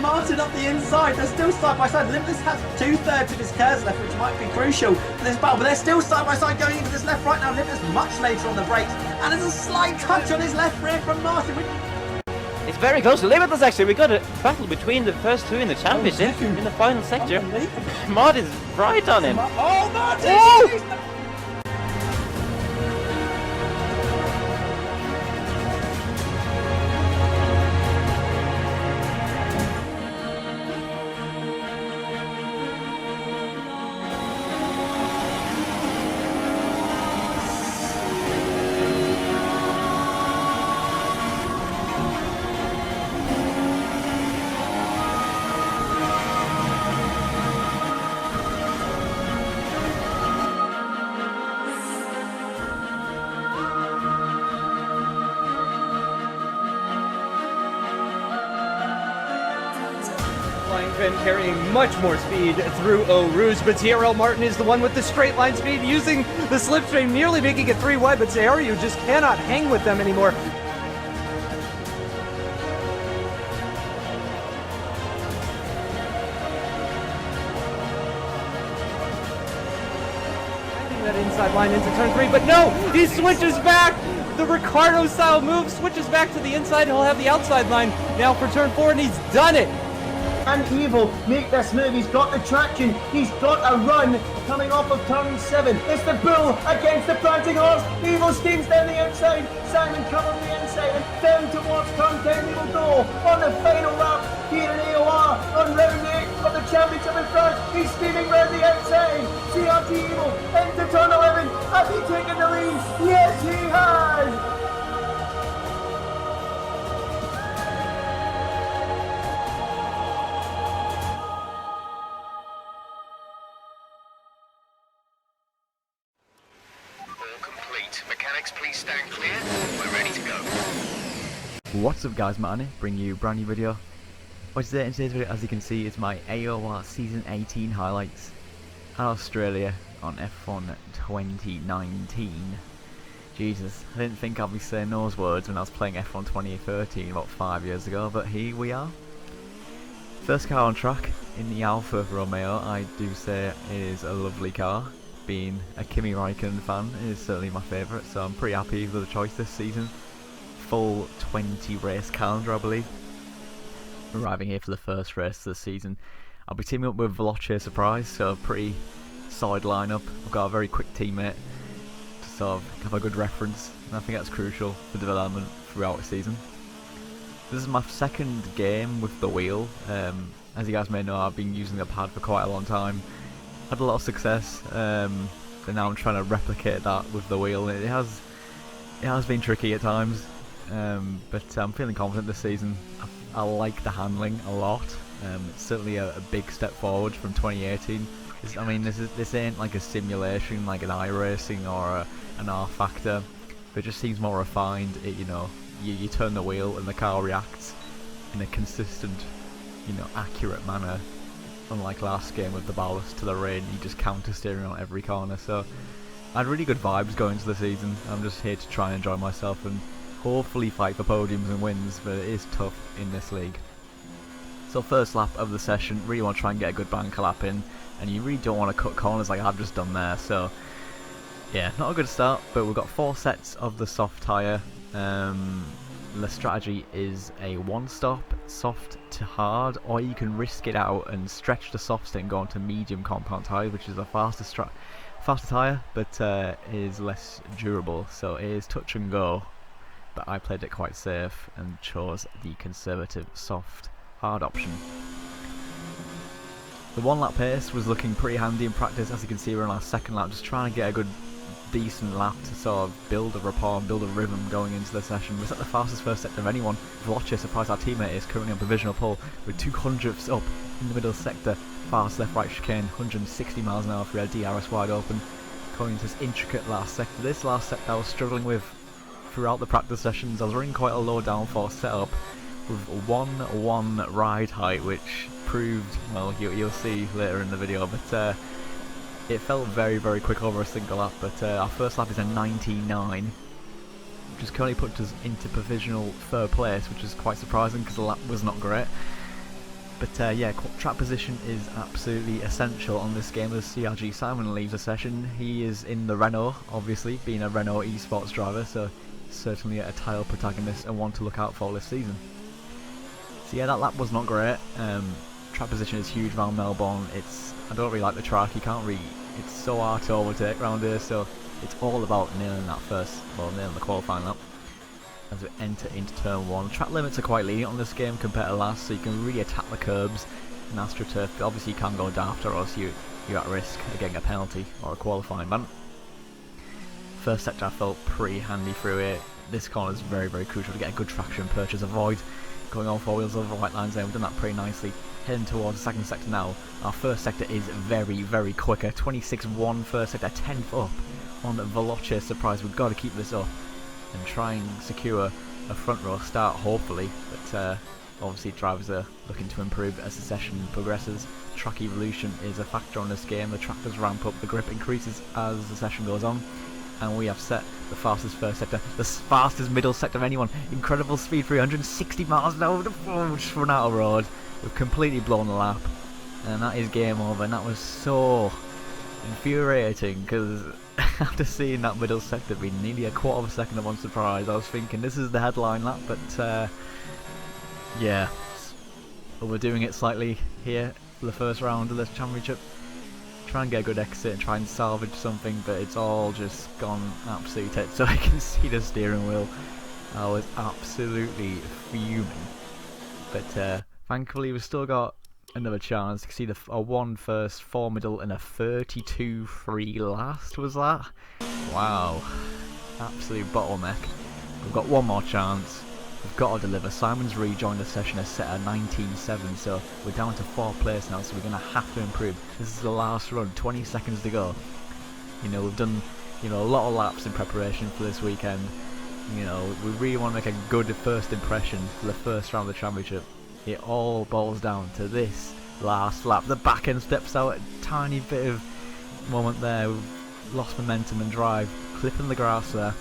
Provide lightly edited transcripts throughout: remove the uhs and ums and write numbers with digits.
from Martin up the inside. They're still side by side. Limitless has 2/3 of his curves left, which might be crucial for this battle. But they're still side by side going into this left right now. Limitless much later on the brakes. And there's a slight touch on his left rear from Martin. It's very close to Limitless actually. We got a battle between the first two in the championship in the final sector. Martin's right on him. Oh, Martin! Oh! Carrying much more speed through Eau Rouge, but TRL Martin is the one with the straight line speed, using the slipstream, nearly making it 3 wide, but Zario just cannot hang with them anymore. That inside line into turn 3, but no! He switches back! The Ricardo style move switches back to the inside. He'll have the outside line now for turn 4, and he's done it! And Evil make this move. He's got the traction. He's got a run coming off of turn 7. It's the bull against the prancing horse. Evil steams down the outside. Simon covering the inside and down towards turn 10 he will go on the final lap here in AOR on round 8 of the championship in France. He's steaming round the outside. CRT Evil into turn 11. Has he taken the lead? Yes, he has. Mechanics, please stand clear. We're ready to go. What's up guys, Martin, bring you a brand new video. What's today in today's video, as you can see, is my AOR Season 18 highlights at Australia on F1 2019. Jesus, I didn't think I'd be saying those words when I was playing F1 2013 about 5 years ago, but here we are. First car on track in the Alfa Romeo. I do say it is a lovely car. Being a Kimi Raikkonen fan is certainly my favourite, so I'm pretty happy with the choice this season. Full 20 race calendar, I believe. Arriving here for the first race of the season. I'll be teaming up with Veloce Surprise, so a pretty solid lineup. I've got a very quick teammate to sort of have a good reference, and I think that's crucial for development throughout the season. This is my second game with the wheel. As you guys may know, I've been using the pad for quite a long time. Had a lot of success, and now I'm trying to replicate that with the wheel. It has been tricky at times, but I'm feeling confident this season. I like the handling a lot. It's certainly a big step forward from 2018. I mean, this ain't like a simulation like an iRacing or an R Factor, but it just seems more refined. You turn the wheel and the car reacts in a consistent, accurate manner. Unlike last game with the ballast to the rain, you just counter steering on every corner. So I had really good vibes going into the season. I'm just here to try and enjoy myself and hopefully fight for podiums and wins, but it is tough in this league. So first lap of the session, really want to try and get a good banker lap in, and you really don't want to cut corners like I've just done there. So yeah, not a good start, but we've got 4 sets of the soft tyre. The strategy is a one-stop, soft to hard, or you can risk it out and stretch the soft and go on to medium compound tyre, which is a faster tyre, but is less durable. So it is touch and go, but I played it quite safe and chose the conservative soft hard option. The 1 lap pace was looking pretty handy in practice. As you can see, we're on our second lap, just trying to get a good decent lap to sort of build a rapport and build a rhythm going into the session. We set the fastest first sector of anyone. Veloce Surprise, our teammate, is currently on provisional pole with 200ths up in the middle sector. Fast left right chicane, 160 miles an hour for our DRS wide open. Going into this intricate last sector. This last sector I was struggling with throughout the practice sessions. I was running quite a low downforce setup with 1-1 ride height, which proved, well, you'll see later in the video, but it felt very, very quick over a single lap. But our first lap is a 99, which has currently put us into provisional 3rd place, which is quite surprising because the lap was not great. But yeah, track position is absolutely essential on this game as CRG Simon leaves the session. He is in the Renault, obviously, being a Renault esports driver, so certainly a title protagonist and one to look out for this season. So yeah, that lap was not great. Track position is huge around Melbourne. I don't really like the track. It's so hard to overtake around here, so it's all about nailing the qualifying lap as we enter into turn 1. Track limits are quite lenient on this game compared to last, so you can really attack the curbs in AstroTurf. But obviously you can't go daft or else you're at risk of getting a penalty or a qualifying ban. First sector I felt pretty handy through it. This corner is very, very crucial to get a good traction purchase, avoid going on 4 wheels over the white lines there. We've done that pretty nicely. Heading towards the second sector now. Our first sector is very, very quicker. 26.1 first sector, 10th up on Veloce Surprise. We've got to keep this up and try and secure a front row start, hopefully. But obviously drivers are looking to improve as the session progresses. Track evolution is a factor on this game. The track does ramp up, the grip increases as the session goes on. And we have set the fastest first sector, the fastest middle sector of anyone. Incredible speed, 360 miles an hour. Just run out of road. We've completely blown the lap. And that is game over. And that was so infuriating because after seeing that middle sector be nearly a quarter of a second of one surprise, I was thinking this is the headline lap. But yeah, overdoing it slightly here for the first round of this championship. Try and get a good exit and try and salvage something, but it's all just gone absolute tit. So I can see the steering wheel. I was absolutely fuming. But thankfully we've still got another chance. You can see a 1 first, 4 middle and a 32.3 last was that? Wow. Absolute bottleneck. We've got one more chance. We've got to deliver. Simon's rejoined the session as set at 19.7, so we're down to 4th place now, so we're going to have to improve. This is the last run, 20 seconds to go. You know, we've done, a lot of laps in preparation for this weekend. We really want to make a good first impression for the first round of the championship. It all boils down to this last lap. The back end steps out, a tiny bit of moment there. We've lost momentum and drive, clipping the grass there.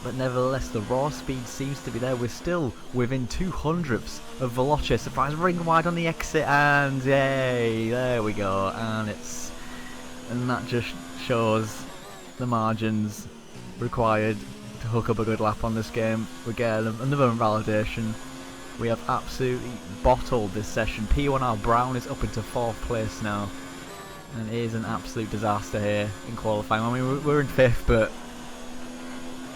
But nevertheless, the raw speed seems to be there. We're still within 200ths of Veloce Surprise, ring wide on the exit, and yay, there we go. And that just shows the margins required to hook up a good lap on this game. We're getting another validation. We have absolutely bottled this session. P1R Brown is up into 4th place now, and it is an absolute disaster here in qualifying. I mean, we're in 5th, but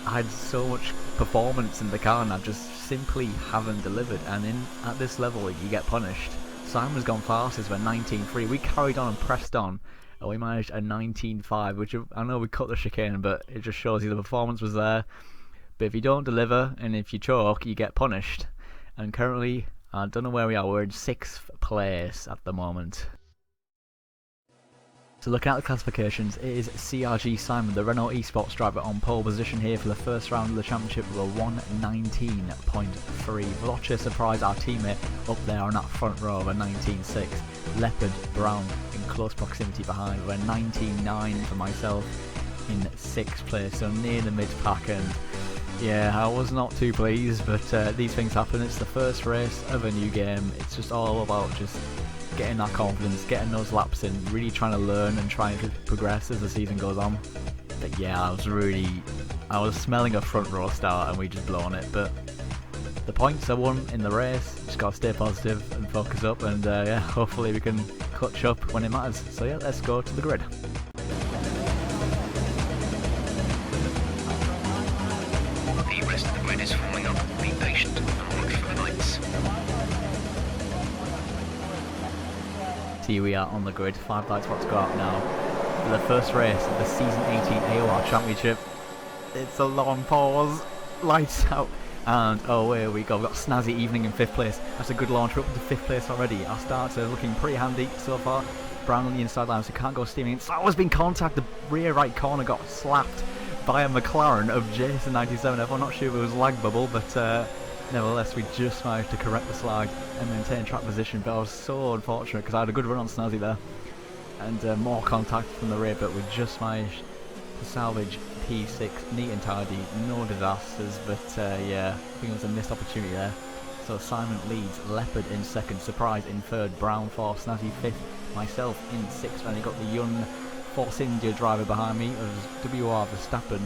I had so much performance in the car and I just simply haven't delivered, and at this level you get punished. Simon's gone fastest with 19.3. We carried on and pressed on and we managed a 19.5, which I know we cut the chicane, but it just shows you the performance was there. But if you don't deliver and if you choke, you get punished. And currently, I don't know where we are, we're in 6th place at the moment. So looking at the classifications, it is CRG Simon, the Renault esports driver, on pole position here for the first round of the championship with a 1:19.3. Veloce Surprise, our teammate, up there on that front row of a 19.6. Leopard Brown in close proximity behind with a 19.9 for myself in 6th place, so near the mid-pack. And yeah, I was not too pleased, but these things happen. It's the first race of a new game. It's just all about just getting that confidence, getting those laps in, really trying to learn and trying to progress as the season goes on. But yeah, I was smelling a front row start and we just blown it. But the points are won in the race. Just gotta stay positive and focus up, and yeah, hopefully we can clutch up when it matters. So yeah, let's go to the grid. The rest of the grid is forming up. Be patient and watch for the lights. Here we are on the grid, 5 light spots go up now for the first race of the Season 18 AOR Championship. It's a long pause, lights out, and oh, here we go. We've got Snazzy Evening in 5th place. That's a good launch, we're up to 5th place already. Our starts are looking pretty handy so far. Brown on the inside line, so can't go steaming. Slower's been contacted, the rear right corner got slapped by a McLaren of Jason 97F. I'm not sure if it was lag bubble, but nevertheless, we just managed to correct the slide and maintain track position. But I was so unfortunate because I had a good run on Snazzy there, and more contact from the rear, but we just managed to salvage P6 neat and tidy, no disasters. But yeah, I think it was a missed opportunity there. So Simon leads, Leopard in second, Surprise in third, Brown fourth, Snazzy fifth, myself in sixth, and you got the young Force India driver behind me, of WR Verstappen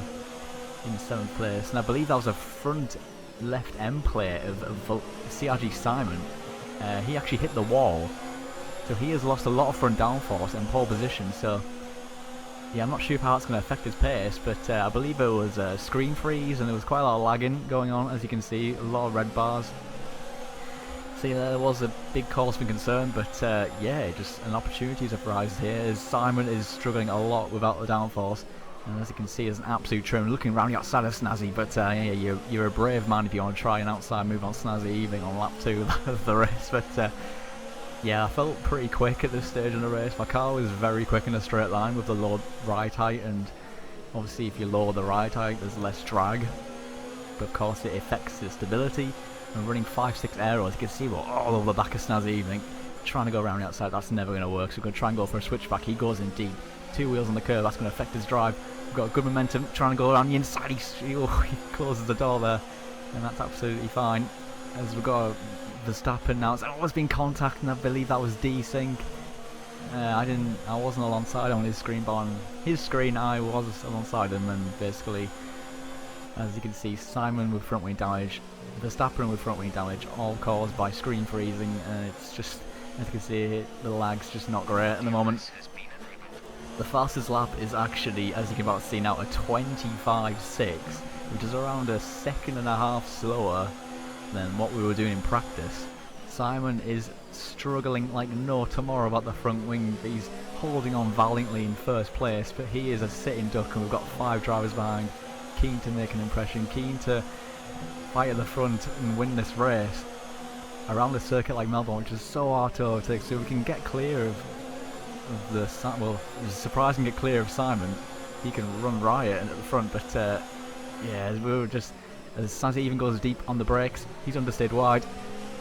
in seventh place. And I believe that was a front left end plate of CRG Simon. He actually hit the wall, so he has lost a lot of front downforce and pole position. So yeah, I'm not sure how it's going to affect his pace, but I believe it was a screen freeze and there was quite a lot of lagging going on, as you can see, a lot of red bars. So yeah, there was a big cause for concern, but yeah, just an opportunity to rise here as Simon is struggling a lot without the downforce. And as you can see, there's an absolute trim looking around the outside of Snazzy, but yeah, you're a brave man if you want to try an outside move on Snazzy even on lap 2 of the race. But yeah, I felt pretty quick at this stage in the race. My car was very quick in a straight line with the low ride height, and obviously if you lower the ride height there's less drag, but of course it affects the stability. And running 5-6 aeros, you can see we're all over the back of Snazzy evening. Trying to go around the outside, that's never going to work, so we're going to try and go for a switchback. He goes in deep, 2 wheels on the curve, that's going to affect his drive. We've got good momentum, trying to go around the inside, he closes the door there, and that's absolutely fine. As we've got Verstappen now, it's always been contact, and I believe that was desync. I wasn't alongside on his screen, but on his screen I was alongside him, and basically, as you can see, Simon with front wing damage, Verstappen with front wing damage, all caused by screen freezing, and it's just, as you can see, the lag's just not great at the moment. The fastest lap is actually, as you can about see now, a 25.6, which is around a second and a half slower than what we were doing in practice. Simon is struggling like no tomorrow about the front wing. He's holding on valiantly in first place, but he is a sitting duck, and we've got 5 drivers behind, keen to make an impression, keen to fight at the front and win this race around a circuit like Melbourne, which is so hard to overtake. So we can get clear of the, well, it's surprised and get clear of Simon. He can run riot at the front, but yeah, we were just, as Snazzy even goes deep on the brakes, he's understeered wide.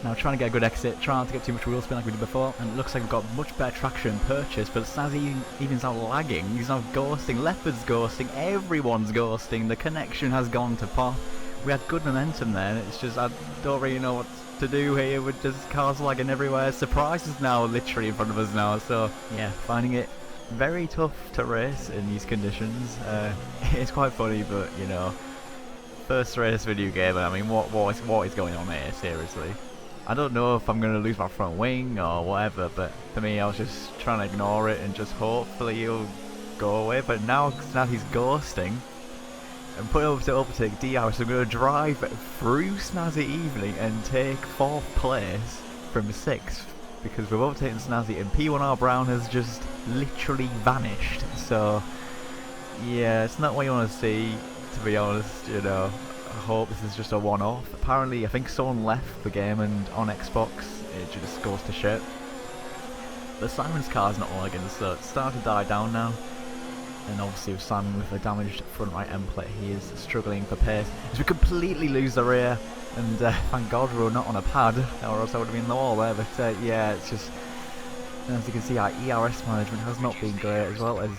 Now trying to get a good exit, trying to get too much wheel spin like we did before, and it looks like we've got much better traction purchase, but Snazzy even's now lagging, he's now ghosting, Leopard's ghosting, everyone's ghosting, the connection has gone to pop. We had good momentum there, and it's just, I don't really know what to do here with just cars lagging everywhere. Surprise is now literally in front of us now, so yeah, finding it very tough to race in these conditions. It's quite funny, but you know, first race video game, I mean, what is going on here, seriously? I don't know if I'm going to lose my front wing or whatever, but for me I was just trying to ignore it and just hopefully he'll go away. But now he's ghosting and put over to overtake DR, so I'm going to drive through Snazzy evening and take 4th place from 6th, because we've overtaken Snazzy and P1R Brown has just literally vanished. So yeah, it's not what you want to see, to be honest, you know. I hope this is just a one-off. Apparently, I think someone left the game, and on Xbox it just goes to shit. But Simon's car's not lagging, so it's starting to die down now. And obviously with Simon with a damaged front right end plate, he is struggling for pace as we completely lose the rear. And thank God we're not on a pad, or else I would have been in the wall there. But yeah, it's just, as you can see, our ERS management has not been great, as well as,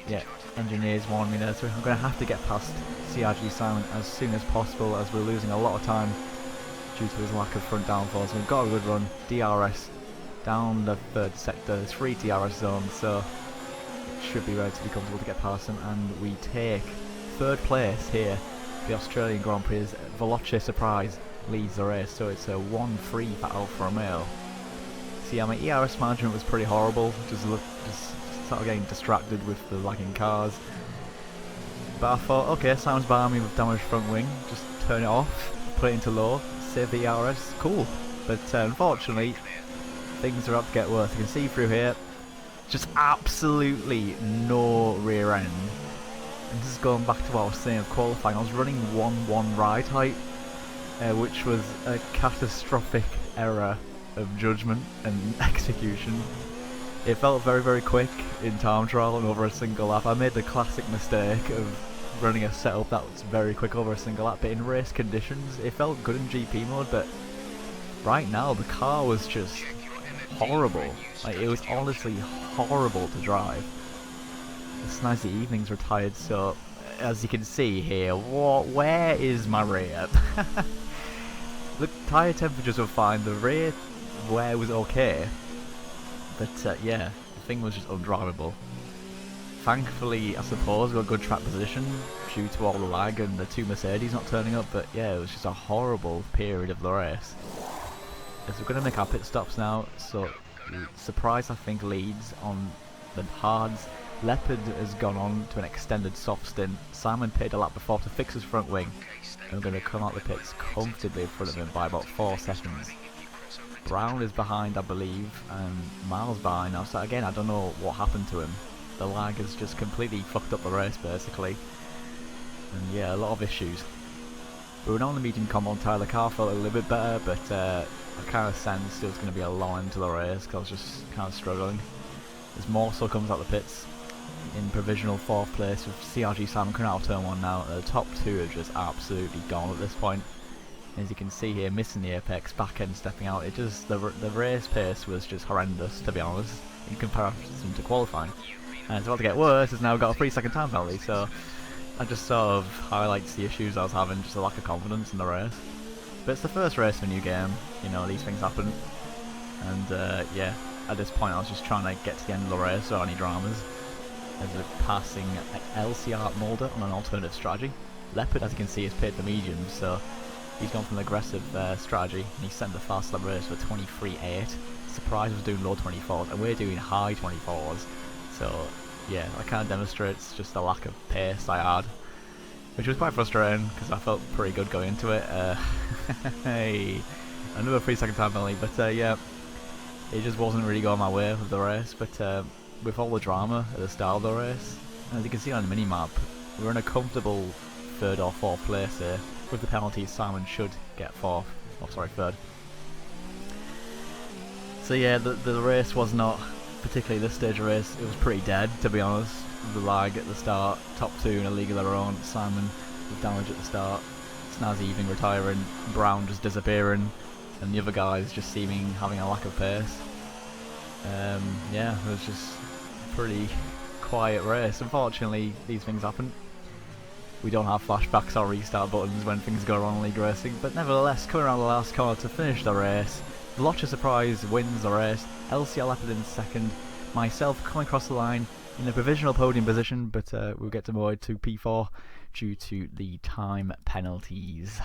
yeah, engineers warned me there, so I'm going to have to get past CRG Simon as soon as possible, as we're losing a lot of time due to his lack of front downforce. We've got a good run, DRS down the 3rd sector, there's 3 DRS zones, so it should be relatively comfortable to get past him. And we take 3rd place here. The Australian Grand Prix, Veloce Surprise leads the race, so it's a 1-3 for Alfa Romeo. See, my ERS management was pretty horrible, just started getting distracted with the lagging cars. But I thought, okay, Simon's behind me with damaged front wing, just turn it off, put it into low, save the ERS, cool. But unfortunately, things are about to get worse. You can see through here, just absolutely no rear end. And this is going back to what I was saying of qualifying. I was running 1-1 ride height, which was a catastrophic error of judgment and execution. It felt very, very quick in time trial and over a single lap. I made the classic mistake of running a setup that was very quick over a single lap, but in race conditions it felt good in GP mode. But right now the car was just horrible. Like, it was honestly horrible to drive. The Snazzy Evening's retired, so as you can see here, where is my rear? the tyre temperatures were fine, the rear wear was okay, but yeah, the thing was just undrivable. Thankfully, I suppose we got good track position due to all the lag and the 2 Mercedes not turning up, but yeah, it was just a horrible period of the race. As we're going to make our pit stops now, so Surprise I think leads on the hards. Leopard has gone on to an extended soft stint. Simon pitted a lap before to fix his front wing, and we're going to come out the pits comfortably in front of him by about 4 seconds. Brown is behind, I believe, and Miles behind now, so again I don't know what happened to him. The lag has just completely fucked up the race basically, and yeah, a lot of issues. We were on the medium compound tyre, the car felt a little bit better, but I kind of sensed it was going to be a long end to the race because I was just kind of struggling. As Morsel comes out the pits in provisional 4th place with CRG Simon coming out of turn 1 now. The top 2 are just absolutely gone at this point. As you can see here, missing the apex, back end stepping out. It just the race pace was just horrendous, to be honest, in comparison to qualifying. And it's about to get worse. It's now got a 3-second time penalty, so that just sort of highlights the issues I was having, just a lack of confidence in the race. But it's the first race of a new game, you know, these things happen. And yeah, at this point I was just trying to get to the end of the race without any dramas. As we're passing LCR Mulder on an alternative strategy. Leopard, as you can see, is pitted the medium, so he's gone from an aggressive strategy, and he's sent the fast lap race for 23.8. Surprise was doing low 24s, and we're doing high 24s. So yeah, that kind of demonstrates just the lack of pace I had, which was quite frustrating because I felt pretty good going into it. Hey, another 3-second time penalty, but yeah, it just wasn't really going my way with the race. But with all the drama at the start of the race, as you can see on the mini-map, we're in a comfortable 3rd or 4th place here. With the penalties, Simon should get 4th, oh sorry, 3rd. So yeah, the race was not particularly this stage of race, it was pretty dead, to be honest. The lag at the start, top 2 in a league of their own, Simon with damage at the start, Snazzy even retiring, Brown just disappearing, and the other guys just having a lack of pace. Yeah, it was just a pretty quiet race. Unfortunately, these things happen. We don't have flashbacks or restart buttons when things go wrong in league racing, but nevertheless, coming around the last corner to finish the race, Vlotcha Surprise wins the race, LCR Leopard in 2nd, myself coming across the line in a provisional podium position, but we'll get demoted to P4 due to the time penalties.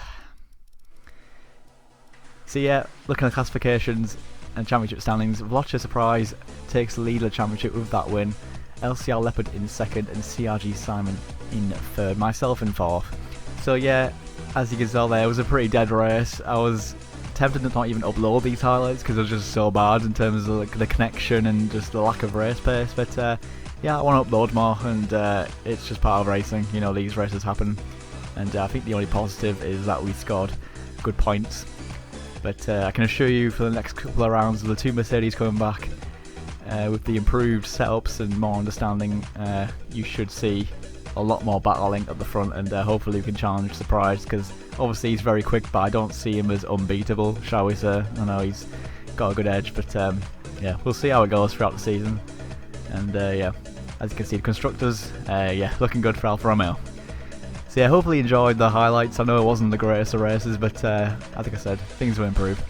So yeah, looking at the classifications and championship standings, Vlotcha Surprise takes the lead of the championship with that win, LCR Leopard in 2nd and CRG Simon in 3rd, myself in 4th. So yeah, as you can tell there, it was a pretty dead race. I was tempted to not even upload these highlights because it was just so bad in terms of the connection and just the lack of race pace, but yeah, I want to upload more, and it's just part of racing, you know, these races happen, and I think the only positive is that we scored good points. But I can assure you for the next couple of rounds with the 2 Mercedes coming back, with the improved setups and more understanding, you should see a lot more battling at the front, and hopefully we can challenge Surprise, because obviously he's very quick, but I don't see him as unbeatable, shall we say. I know he's got a good edge, but yeah, we'll see how it goes throughout the season. And yeah, as you can see, the constructors, yeah, looking good for Alfa Romeo. So yeah, hopefully you enjoyed the highlights. I know it wasn't the greatest of races, but I think I said things will improve.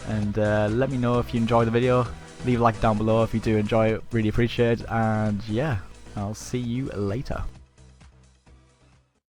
And let me know if you enjoyed the video. Leave a like down below if you do enjoy it, really appreciate it. And yeah, I'll see you later.